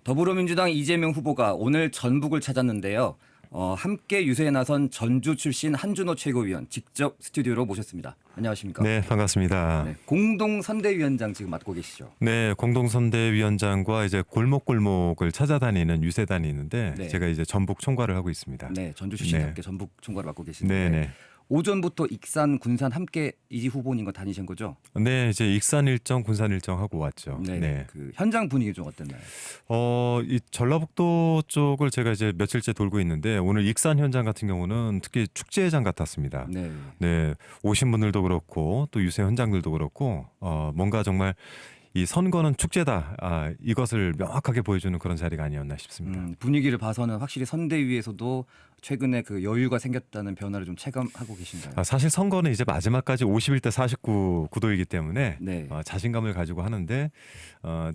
더불어민주당 이재명 후보가 오늘 전북을 찾았는데요. 함께 유세에 나선 전주 출신 한준호 최고위원 직접 스튜디오로 모셨습니다. 안녕하십니까? 네, 반갑습니다. 네, 공동 선대위원장 지금 맡고 계시죠? 네, 공동선대위원장과 이제 골목골목을 찾아다니는 유세단이 있는데 네. 제가 이제 전북 총괄을 하고 있습니다. 네, 전주 출신 네. 함께 전북 총괄을 맡고 계시는데 네, 네. 오전부터 익산, 군산 함께 이지 후보님과 다니신 거죠? 네, 이제 익산 일정, 군산 일정 하고 왔죠. 네. 그 현장 분위기 좀 어땠나요? 이 전라북도 쪽을 제가 이제 며칠째 돌고 있는데 오늘 익산 현장 같은 경우는 특히 축제장 같았습니다. 네. 네, 오신 분들도 그렇고 또 유세 현장들도 그렇고 뭔가 정말 이 선거는 축제다. 이것을 명확하게 보여주는 그런 자리가 아니었나 싶습니다. 분위기를 봐서는 확실히 선대위에서도 최근에 그 여유가 생겼다는 변화를 좀 체감하고 계신가요? 사실 선거는 이제 마지막까지 51대 49 구도이기 때문에 네. 자신감을 가지고 하는데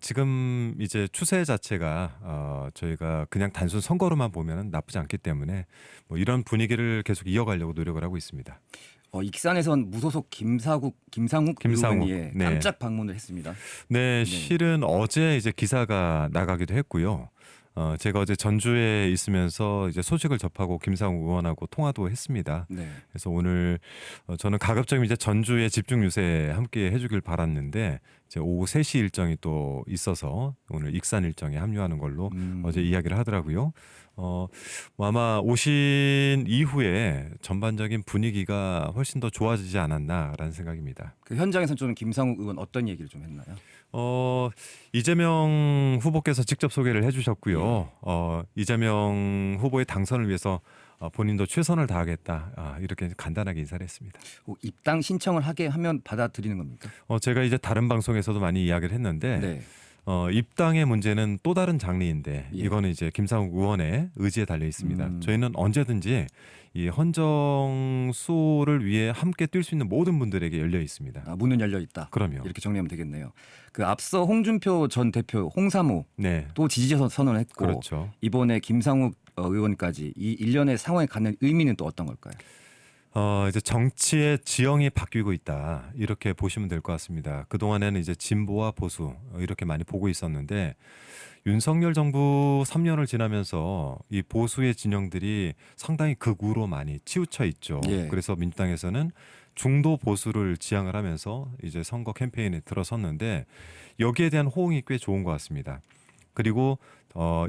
지금 이제 추세 자체가 저희가 그냥 단순 선거로만 보면 나쁘지 않기 때문에 뭐 이런 분위기를 계속 이어가려고 노력을 하고 있습니다. 익산에선 무소속 김상욱 의원이 네. 깜짝 방문을 했습니다. 네, 실은 어제 이제 기사가 나가기도 했고요. 제가 어제 전주에 있으면서 이제 소식을 접하고 김상욱 의원하고 통화도 했습니다. 네. 그래서 오늘 저는 가급적이면 이제 전주에 집중 유세 함께 해주길 바랐는데 이제 오후 3시 일정이 또 있어서 오늘 익산 일정에 합류하는 걸로 어제 이야기를 하더라고요. 뭐 아마 오신 이후에 전반적인 분위기가 훨씬 더 좋아지지 않았나라는 생각입니다. 그 현장에서 좀 김상욱 의원 어떤 얘기를 좀 했나요? 이재명 후보께서 직접 소개를 해주셨고요. 이재명 후보의 당선을 위해서 본인도 최선을 다하겠다 이렇게 간단하게 인사를 했습니다. 입당 신청을 하게 하면 받아들이는 겁니까? 제가 이제 다른 방송에서도 많이 이야기를 했는데 네. 입당의 문제는 또 다른 장르인데 예. 이거는 이제 김상욱 의원의 의지에 달려 있습니다. 저희는 언제든지 이 헌정 수호를 위해 함께 뛸 수 있는 모든 분들에게 열려 있습니다. 문은 열려 있다. 그럼요. 이렇게 정리하면 되겠네요. 그 앞서 홍준표 전 대표, 홍사모 네, 또 지지 선언했고 그렇죠. 이번에 김상욱 의원까지 이 일련의 상황에 갖는 의미는 또 어떤 걸까요? 이제 정치의 지형이 바뀌고 있다 이렇게 보시면 될 것 같습니다. 그 동안에는 이제 진보와 보수 이렇게 많이 보고 있었는데 윤석열 정부 3년을 지나면서 이 보수의 진영들이 상당히 극우로 많이 치우쳐 있죠. 예. 그래서 민주당에서는 중도 보수를 지향을 하면서 이제 선거 캠페인에 들어섰는데 여기에 대한 호응이 꽤 좋은 것 같습니다. 그리고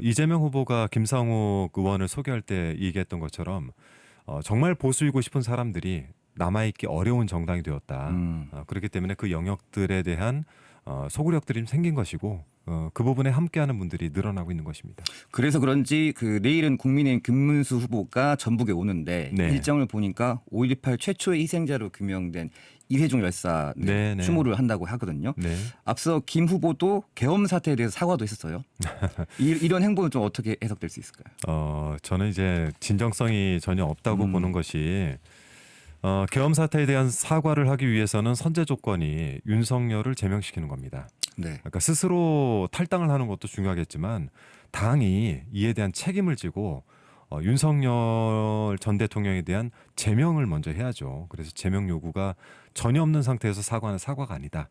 이재명 후보가 김상욱 의원을 소개할 때 얘기했던 것처럼 정말 보수이고 싶은 사람들이 남아있기 어려운 정당이 되었다. 그렇기 때문에 그 영역들에 대한 소구력들이 좀 생긴 것이고 그 부분에 함께하는 분들이 늘어나고 있는 것입니다. 그래서 그런지 그 내일은 국민의힘 김문수 후보가 전북에 오는데 네. 일정을 보니까 5.18 최초의 희생자로 규명된 이회종 열사 네, 네. 추모를 한다고 하거든요. 네. 앞서 김 후보도 계엄 사태에 대해서 사과도 했었어요. 이런 행보는 좀 어떻게 해석될 수 있을까요? 저는 이제 진정성이 전혀 없다고 보는 것이 계엄 사태에 대한 사과를 하기 위해서는 선제 조건이 윤석열을 제명시키는 겁니다. 네. 그러니까 스스로 탈당을 하는 것도 중요하겠지만 당이 이에 대한 책임을 지고 윤석열 전 대통령에 대한 제명을 먼저 해야죠. 그래서 제명 요구가 전혀 없는 상태에서 사과는 사과가 아니다.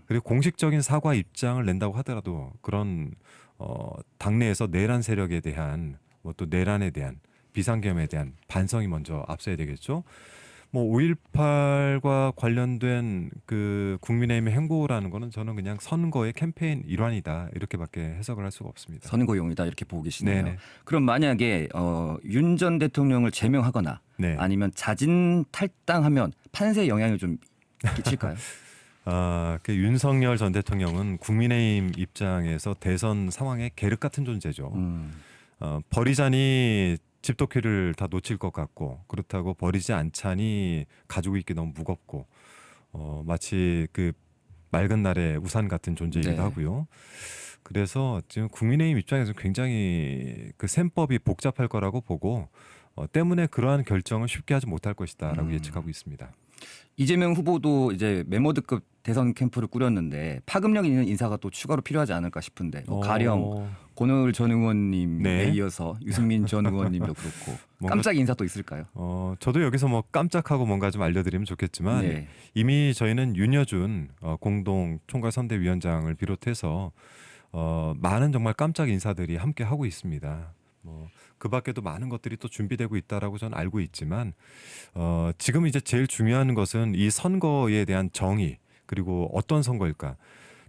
그리고 공식적인 사과 입장을 낸다고 하더라도 그런 당내에서 내란 세력에 대한 뭐 또 내란에 대한 비상계엄에 대한 반성이 먼저 앞서야 되겠죠. 뭐 5.18과 관련된 그 국민의힘의 행보라는 거는 저는 그냥 선거의 캠페인 일환이다 이렇게밖에 해석을 할 수가 없습니다. 선거용이다 이렇게 보고 계시네요. 네네. 그럼 만약에 윤 전 대통령을 제명하거나 네. 아니면 자진 탈당하면 판세에 영향을 좀 끼칠까요? 그 윤석열 전 대통령은 국민의힘 입장에서 대선 상황의 계륵 같은 존재죠. 버리자니 집도끼를 다 놓칠 것 같고 그렇다고 버리지 않자니 가지고 있기 너무 무겁고 마치 그 맑은 날의 우산 같은 존재이기도 네. 하고요. 그래서 지금 국민의힘 입장에서 굉장히 그 셈법이 복잡할 거라고 보고 때문에 그러한 결정을 쉽게 하지 못할 것이다라고 예측하고 있습니다. 이재명 후보도 이제 메모드급 대선 캠프를 꾸렸는데 파급력 있는 인사가 또 추가로 필요하지 않을까 싶은데 뭐 가령 권오을 전 의원님에 네. 이어서 유승민 전 의원님도 그렇고 깜짝 인사 또 있을까요? 저도 여기서 뭐 깜짝하고 뭔가 좀 알려드리면 좋겠지만 이미 저희는 윤여준 공동 총괄선대위원장을 비롯해서 많은 정말 깜짝 인사들이 함께 하고 있습니다. 뭐 그 밖에도 많은 것들이 또 준비되고 있다라고 저는 알고 있지만 지금 이제 제일 중요한 것은 이 선거에 대한 정의 그리고 어떤 선거일까?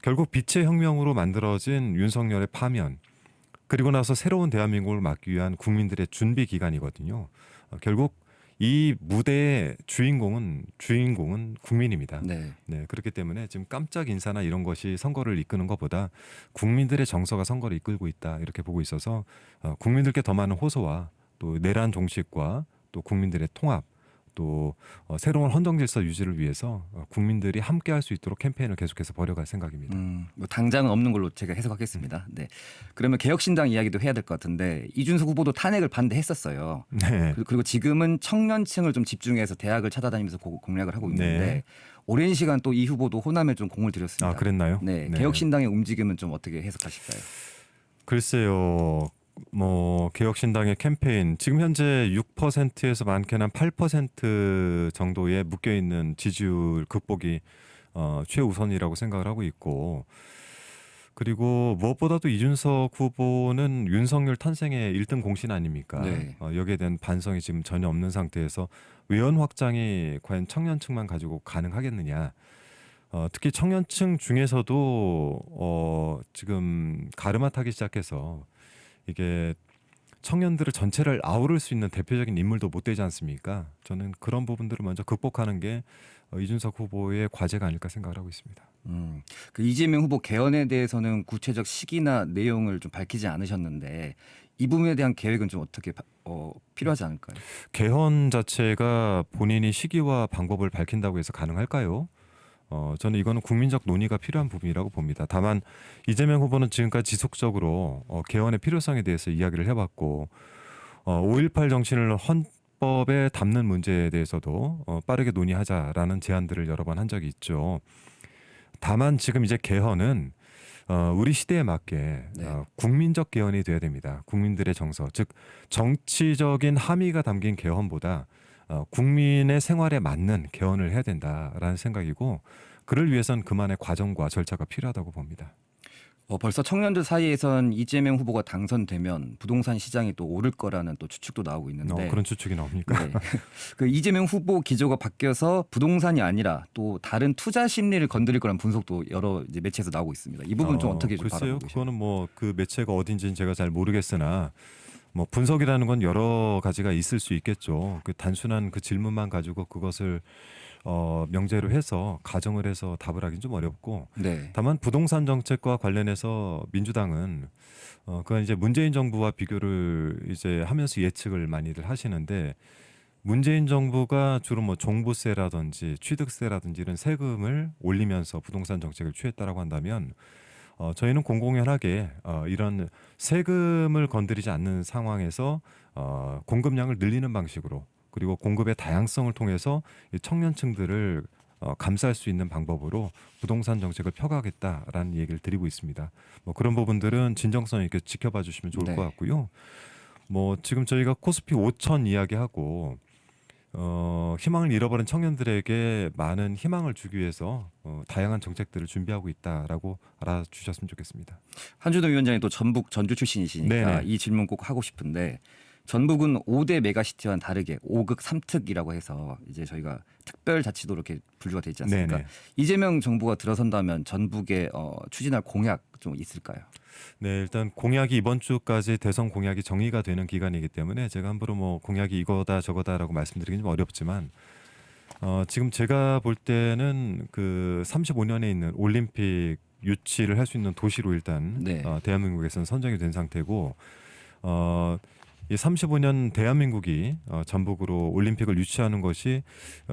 결국 빛의 혁명으로 만들어진 윤석열의 파면 그리고 나서 새로운 대한민국을 막기 위한 국민들의 준비 기간이거든요. 결국 이 무대의 주인공은 국민입니다. 네. 네, 그렇기 때문에 지금 깜짝 인사나 이런 것이 선거를 이끄는 것보다 국민들의 정서가 선거를 이끌고 있다 이렇게 보고 있어서 국민들께 더 많은 호소와 또 내란 종식과 또 국민들의 통합 또 새로운 헌정 질서 유지를 위해서 국민들이 함께 할 수 있도록 캠페인을 계속해서 벌여갈 생각입니다. 뭐 당장은 없는 걸로 제가 해석하겠습니다. 네. 그러면 개혁신당 이야기도 해야 될 것 같은데 이준석 후보도 탄핵을 반대했었어요. 네. 그리고 지금은 청년층을 좀 집중해서 대학을 찾아다니면서 공략을 하고 있는데 네. 오랜 시간 또 이 후보도 호남에 좀 공을 들였습니다. 아, 그랬나요? 네. 네. 개혁신당의 움직임은 좀 어떻게 해석하실까요? 글쎄요. 뭐 개혁신당의 캠페인 지금 현재 6%에서 많게는 8% 정도에 묶여 있는 지지율 극복이 최우선이라고 생각을 하고 있고 그리고 무엇보다도 이준석 후보는 윤석열 탄생의 1등 공신 아닙니까? 네. 여기에 대한 반성이 지금 전혀 없는 상태에서 의원 확장이 과연 청년층만 가지고 가능하겠느냐? 특히 청년층 중에서도 지금 가르마 타기 시작해서 이게 청년들을 전체를 아우를 수 있는 대표적인 인물도 못 되지 않습니까? 저는 그런 부분들을 먼저 극복하는 게 이준석 후보의 과제가 아닐까 생각을 하고 있습니다. 그 이재명 후보 개헌에 대해서는 구체적 시기나 내용을 좀 밝히지 않으셨는데 이 부분에 대한 계획은 좀 어떻게 필요하지 않을까요? 개헌 자체가 본인이 시기와 방법을 밝힌다고 해서 가능할까요? 저는 이거는 국민적 논의가 필요한 부분이라고 봅니다. 다만 이재명 후보는 지금까지 지속적으로 개헌의 필요성에 대해서 이야기를 해왔고 5.18 정신을 헌법에 담는 문제에 대해서도 빠르게 논의하자라는 제안들을 여러 번 한 적이 있죠. 다만 지금 이제 개헌은 우리 시대에 맞게 네. 국민적 개헌이 돼야 됩니다. 국민들의 정서, 즉 정치적인 함의가 담긴 개헌보다 국민의 생활에 맞는 개헌을 해야 된다라는 생각이고 그를 위해선 그만의 과정과 절차가 필요하다고 봅니다. 벌써 청년들 사이에선 이재명 후보가 당선되면 부동산 시장이 또 오를 거라는 또 추측도 나오고 있는데 그런 추측이 나옵니까? 네. 그 이재명 후보 기조가 바뀌어서 부동산이 아니라 또 다른 투자 심리를 건드릴 거라는 분석도 여러 이제 매체에서 나오고 있습니다. 이 부분 좀 어떻게 좀 글쎄요, 바라보고 계세요? 그거는 뭐 그 매체가 어딘지는 제가 잘 모르겠으나 뭐 분석이라는 건 여러 가지가 있을 수 있겠죠. 그 단순한 그 질문만 가지고 그것을 명제로 해서 가정을 해서 답을 하긴 좀 어렵고 네. 다만 부동산 정책과 관련해서 민주당은 그건 이제 문재인 정부와 비교를 이제 하면서 예측을 많이들 하시는데 문재인 정부가 주로 뭐 종부세라든지 취득세라든지 이런 세금을 올리면서 부동산 정책을 취했다라고 한다면 저희는 공공연하게 이런 세금을 건드리지 않는 상황에서 공급량을 늘리는 방식으로 그리고 공급의 다양성을 통해서 이 청년층들을 감쌀 수 있는 방법으로 부동산 정책을 펴가겠다라는 얘기를 드리고 있습니다. 뭐 그런 부분들은 진정성 있게 지켜봐 주시면 좋을 네. 것 같고요. 뭐 지금 저희가 코스피 5천 이야기하고 희망을 잃어버린 청년들에게 많은 희망을 주기 위해서 다양한 정책들을 준비하고 있다라고 알아주셨으면 좋겠습니다. 한준호 위원장이 또 전북 전주 출신이시니까 네네. 이 질문 꼭 하고 싶은데 전북은 5대 메가시티와는 다르게 5극 3특이라고 해서 이제 저희가 특별자치도 이렇게 분류가 되어 있지 않습니까? 네네. 이재명 정부가 들어선다면 전북에 추진할 공약 좀 있을까요? 네, 일단 공약이 이번 주까지 대선 공약이 정리가 되는 기간이기 때문에 제가 함부로 뭐 공약이 이거다 저거다라고 말씀드리긴 좀 어렵지만 지금 제가 볼 때는 그 35년에 있는 올림픽 유치를 할 수 있는 도시로 일단 네. 대한민국에서는 선정이 된 상태고 이 35년 대한민국이 전북으로 올림픽을 유치하는 것이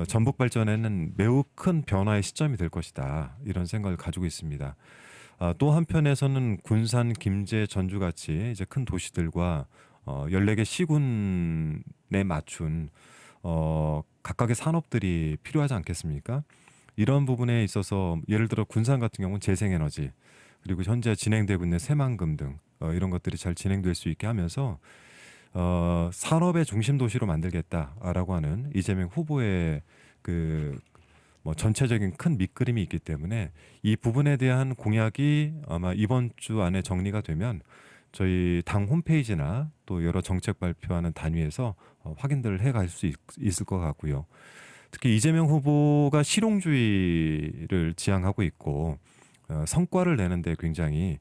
전북 발전에는 매우 큰 변화의 시점이 될 것이다 이런 생각을 가지고 있습니다. 또 한편에서는 군산, 김제, 전주같이 이제 큰 도시들과 14개 시군에 맞춘 각각의 산업들이 필요하지 않겠습니까? 이런 부분에 있어서 예를 들어 군산 같은 경우는 재생에너지 그리고 현재 진행되고 있는 새만금 등 이런 것들이 잘 진행될 수 있게 하면서 산업의 중심 도시로 만들겠다라고 하는 이재명 후보의 그 뭐 전체적인 큰 밑그림이 있기 때문에 이 부분에 대한 공약이 아마 이번 주 안에 정리가 되면 저희 당 홈페이지나 또 여러 정책 발표하는 단위에서 확인들을 해갈 수 있을 것 같고요. 특히 이재명 후보가 실용주의를 지향하고 있고 성과를 내는데 굉장히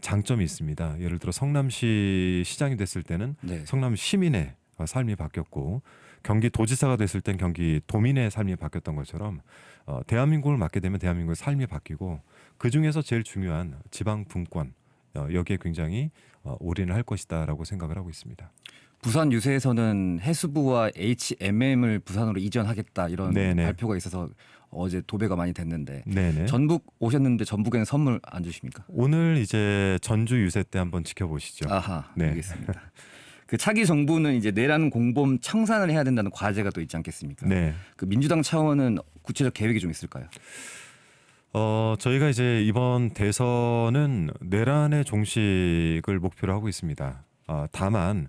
장점이 있습니다. 예를 들어 성남시 시장이 됐을 때는 네. 성남 시민의 삶이 바뀌었고 경기도지사가 됐을 땐 경기 도민의 삶이 바뀌었던 것처럼 대한민국을 맡게 되면 대한민국의 삶이 바뀌고 그 중에서 제일 중요한 지방 분권 여기에 굉장히 올인을 할 것이다라고 생각을 하고 있습니다. 부산 유세에서는 해수부와 HMM을 부산으로 이전하겠다 이런 네네. 발표가 있어서 어제 도배가 많이 됐는데 네네. 전북 오셨는데 전북에는 선물 안 주십니까? 오늘 이제 전주 유세 때 한번 지켜보시죠. 아하, 네. 알겠습니다. 그 차기 정부는 이제 내란 공범 청산을 해야 된다는 과제가 또 있지 않겠습니까? 네. 그 민주당 차원은 구체적 계획이 좀 있을까요? 저희가 이제 이번 대선은 내란의 종식을 목표로 하고 있습니다. 다만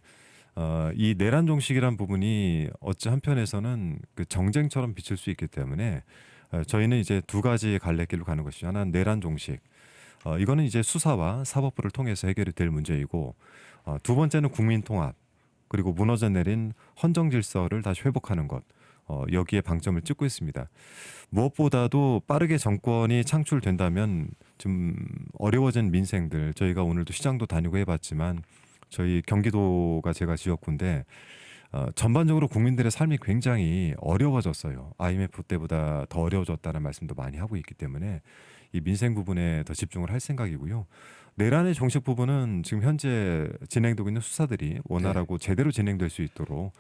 이 내란 종식이란 부분이 어찌 한편에서는 그 정쟁처럼 비칠 수 있기 때문에 저희는 이제 두 가지 갈래길로 가는 것이죠. 하나는 내란 종식. 이거는 이제 수사와 사법부를 통해서 해결이 될 문제이고 두 번째는 국민 통합 그리고 무너져 내린 헌정 질서를 다시 회복하는 것. 여기에 방점을 찍고 있습니다. 무엇보다도 빠르게 정권이 창출된다면 좀 어려워진 민생들 저희가 오늘도 시장도 다니고 해봤지만 저희 경기도가 제가 지역구인데 전반적으로 국민들의 삶이 굉장히 어려워졌어요. IMF 때보다 더 어려워졌다는 말씀도 많이 하고 있기 때문에 이 민생 부분에 더 집중을 할 생각이고요. 내란의 종식 부분은 지금 현재 진행되고 있는 수사들이 원활하고 제대로 진행될 수 있도록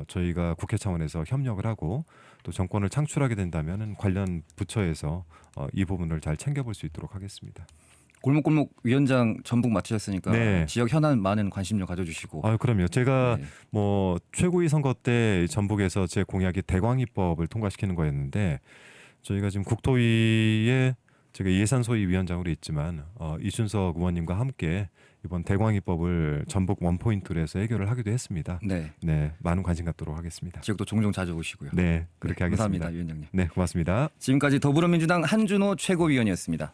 저희가 국회 차원에서 협력을 하고 또 정권을 창출하게 된다면 관련 부처에서 이 부분을 잘 챙겨볼 수 있도록 하겠습니다. 골목골목 위원장 전북 맡으셨으니까 네. 지역 현안 많은 관심 좀 가져주시고. 그럼요. 제가 네. 뭐 최고위 선거 때 전북에서 제 공약이 대광입법을 통과시키는 거였는데 저희가 지금 국토위에 제가 예산소위 위원장으로 있지만 이준석 의원님과 함께 이번 대광입법을 전북 원포인트로 해서 해결을 하기도 했습니다. 네. 네, 많은 관심 갖도록 하겠습니다. 지역도 종종 찾아 오시고요. 네, 그렇게 하겠습니다. 감사합니다, 위원장님. 네, 고맙습니다. 지금까지 더불어민주당 한준호 최고위원이었습니다.